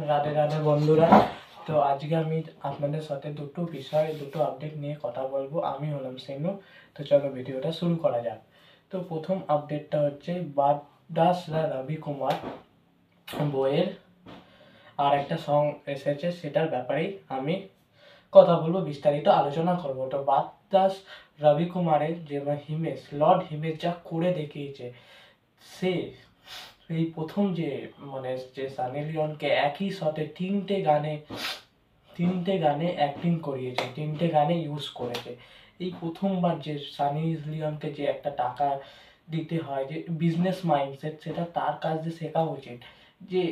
রাধে রাধে বন্ধুরা। তো আজকে আমি আপনাদের সাথে দুটো আপডেট নিয়ে কথা বলবো। আমি হলাম সেনু। তো চলো ভিডিওটা শুরু করা যাক। তো প্রথম আপডেটটা হচ্ছে বাদাস রবি কুমার বইয়ের আর একটা সং এসেছে, সেটার ব্যাপারেই আমি কথা বলবো, বিস্তারিত আলোচনা করবো। তো বাদাস রবি কুমারের যে হিমেশ, লর্ড হিমেশ যা করে দেখিয়েছে, সে এই প্রথম যে সানি লিওনকে একই সাথে তিনটে গানে অ্যাক্টিং করিয়েছে, তিনটে গানে ইউজ করেছে। এই প্রথমবার যে সানি লিওনকে যে একটা টাকা দিতে হয়, যে বিজনেস মাইন্ডসেট, সেটা তার কাছে শেখা উচিত। যে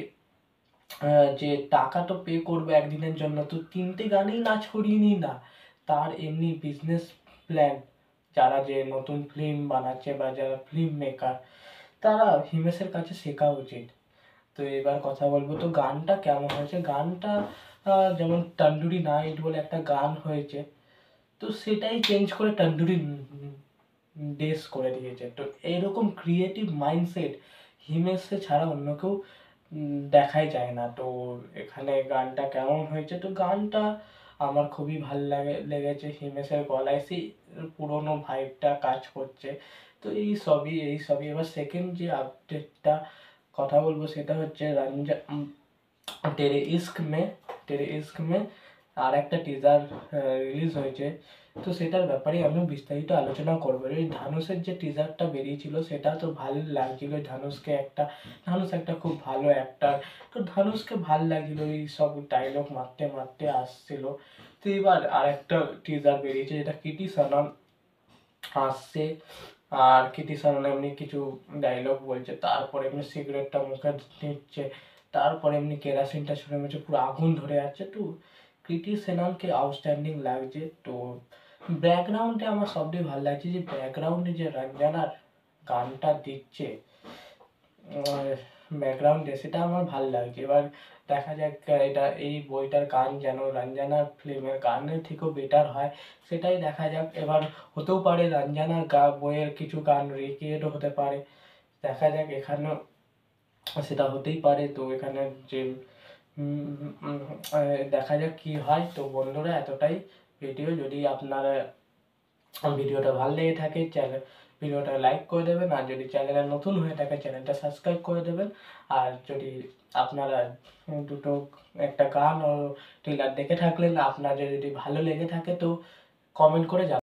যে টাকা তো পে করবে একদিনের জন্য, তো তিনটে গানেই নাচ করিয়ে নি না, তার এমনি বিজনেস প্ল্যান। যারা যে নতুন ফিল্ম বানাচ্ছে বা যারা ফিল্ম মেকার, তারা হিমেশের কাছে শেখা উচিত। তো এবার কথা বলবো, তো গানটা কেমন হয়েছে। গানটা যেমন তন্দুরি নাইট বলে একটা গান হয়েছে, তো সেটাই চেঞ্জ করে তন্দুরি ডেস করে দিয়েছে। তো এরকম ক্রিয়েটিভ মাইন্ডসেট হিমেশে ছাড়া অন্য কেউ দেখাই যায় না। তো এখানে গানটা কেমন হয়েছে, তো গানটা আমার খুবই লেগেছে। হিমেশের গলায় সেই পুরোনো ভাইবটা কাজ করছে। তো এই সবই এবার সেকেন্ড যে আপডেটটা কথা বলবো, সেটা হচ্ছে তেরে ইস্ক মে আর একটা টিজার রিলিজ হয়েছে। তো সেটার ব্যাপারে আমি বিস্তারিত আলোচনা করবো। এই ধানুষের যে টিজারটা বেরিয়েছিল, সেটা তো ভালো লাগছিল। ধানুষ একটা খুব ভালো অ্যাক্টার, তো ধানুষকে ভাল লাগছিল, এই সব ডায়লগ মারতে মারতে আসছিল। তো এবার আর একটা টিজার বেরিয়েছে, যেটা কৃতি সানন আসছে। আর কৃতি সানন এমনি কিছু ডায়লগ বলছে, তারপরে এমনি সিগারেটটা মুখে নিচ্ছে, তারপরে এমনি কেরাসিনটা ছুঁড়ে মেছে পুরো আগুন ধরে যাচ্ছে। তো কৃতি সেননকে আউটস্ট্যান্ডিং লাগছে। তো ব্যাকগ্রাউন্ডে আমার সবথেকে ভালো লাগছে, যে ব্যাকগ্রাউন্ডে যে রঞ্জনার গানটা দিচ্ছে ব্যাকগ্রাউন্ডে, সেটা আমার ভালো লাগছে। এবার দেখা যাক এটা এই বইটার গান যেন রঞ্জনার ফিল্মের গানের থেকেও বেটার হয়, সেটাই দেখা যাক। এবার হতেও পারে রঞ্জনার বইয়ের কিছু গান রিক্রিয়েটও হতে পারে, দেখা যাক। এখানেও সেটা হতেই পারে। তো এখানে যে দেখা যাক কি হয়। তো বন্ধুরা, এতটাই ভিডিও। যদি আপনারা ভিডিওটা ভালো লেগে থাকে, ভিডিওটা লাইক করে দেবেন। আর যদি চ্যানেলে নতুন হয়ে থাকে, চ্যানেলটা সাবস্ক্রাইব করে দেবেন। আর যদি আপনারা একটা গান ও ট্রেলার দেখে থাকলেন, আপনাদের যদি ভালো লেগে থাকে, তো কমেন্ট করে জানাবেন।